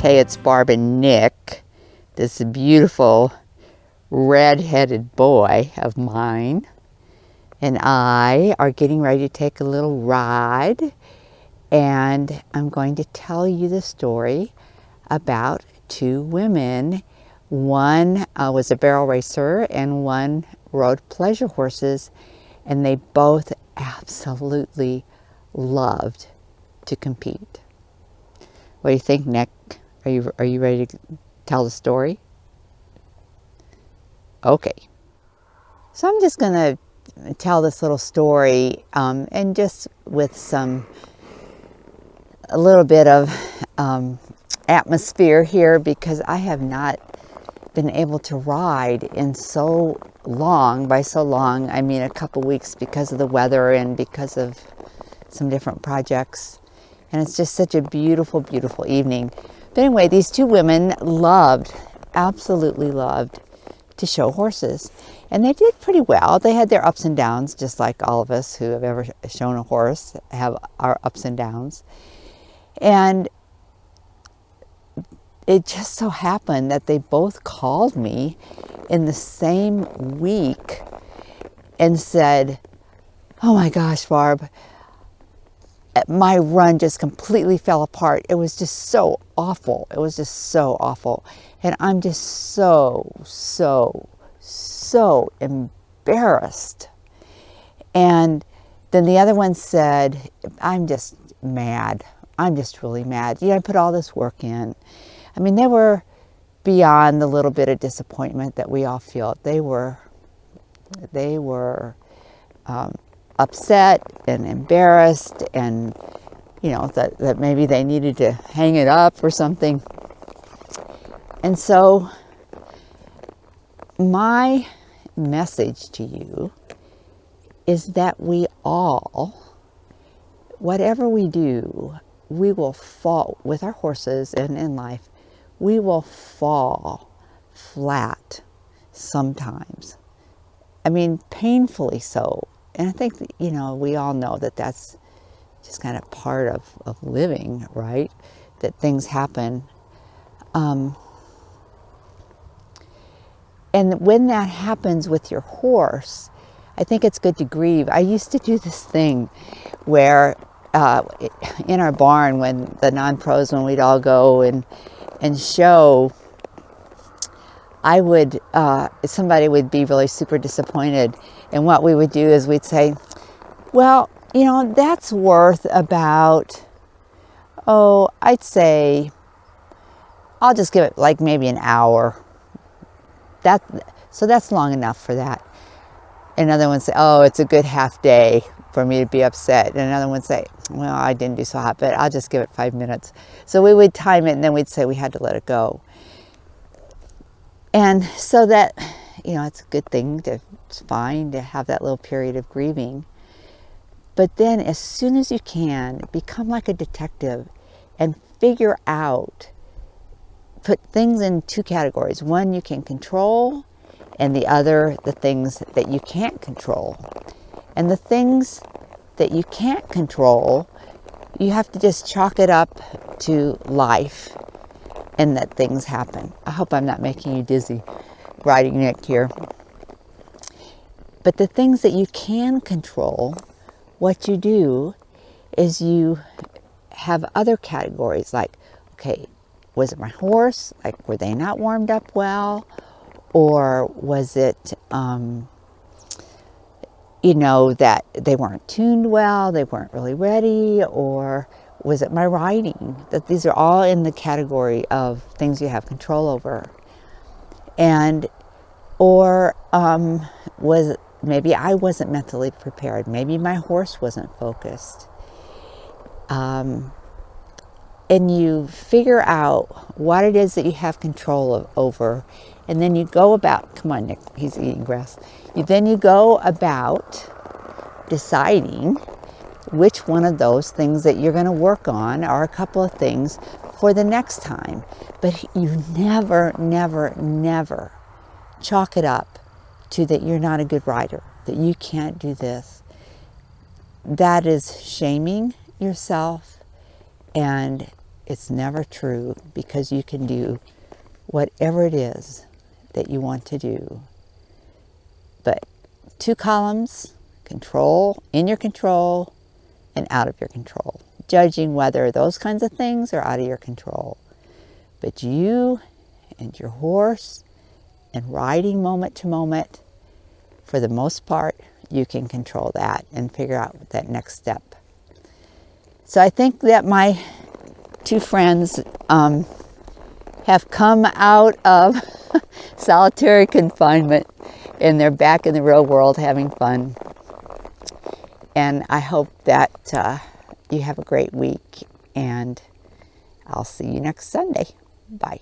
Hey, it's Barb and Nick, this beautiful red-headed boy of mine, and I are getting ready to take a little ride, and I'm going to tell you the story about two women. One was a barrel racer and one rode pleasure horses, and they both absolutely loved to compete. What do you think, Nick? Are you ready to tell the story? Okay. So I'm just going to tell this little story, and just with a little bit of atmosphere here, because I have not been able to ride in so long. By so long, I mean a couple weeks, because of the weather and because of some different projects. And it's just such a beautiful, beautiful evening. But anyway, these two women absolutely loved to show horses. And they did pretty well. They had their ups and downs, just like all of us who have ever shown a horse have our ups and downs. And it just so happened that they both called me in the same week and said, "Oh my gosh, Barb, my run just completely fell apart. It was just so awful. It was just so awful. And I'm just so embarrassed." And then the other one said, "I'm just mad. I'm just really mad. I put all this work in." I mean, they were beyond the little bit of disappointment that we all feel. They were upset and embarrassed, and that maybe they needed to hang it up or something. And so my message to you is that we all, whatever we do, we will fall with our horses, and in life we will fall flat sometimes. I mean, painfully so. And I think that, we all know that that's just kind of part of living, right? That things happen. And when that happens with your horse, I think it's good to grieve. I used to do this thing where in our barn, when the non-pros, when we'd all go and show, I would, somebody would be really super disappointed. And what we would do is we'd say, "Well, that's worth about, I'd say, I'll just give it like maybe an hour. So that's long enough for that." Another one would say, "Oh, it's a good half day for me to be upset." And another one would say, "Well, I didn't do so hot, but I'll just give it 5 minutes." So we would time it, and then we'd say we had to let it go. And so that, it's a good thing it's fine to have that little period of grieving. But then as soon as you can, become like a detective and figure out, put things in two categories. One you can control, and the other, the things that you can't control. And the things that you can't control, you have to just chalk it up to life, and that things happen. I hope I'm not making you dizzy riding Nick here. But the things that you can control, what you do is you have other categories, like, okay, was it my horse? Like, were they not warmed up well? Or was it, that they weren't tuned well, they weren't really ready? Or was it my riding? That these are all in the category of things you have control over. Or maybe I wasn't mentally prepared. Maybe my horse wasn't focused. And you figure out what it is that you have control over. And then you go about, come on, Nick, he's eating grass. Then you go about deciding which one of those things that you're going to work on, or a couple of things, for the next time. But you never chalk it up to that you're not a good rider, that you can't do this. That is shaming yourself, and It's never true, because you can do whatever it is that you want to do. But 2 columns, control, in your control, and out of your control. Judging whether those kinds of things are out of your control. But you and your horse and riding moment to moment, for the most part, you can control that and figure out that next step. So I think that my 2 friends have come out of solitary confinement, and they're back in the real world having fun. And I hope that you have a great week, and I'll see you next Sunday. Bye.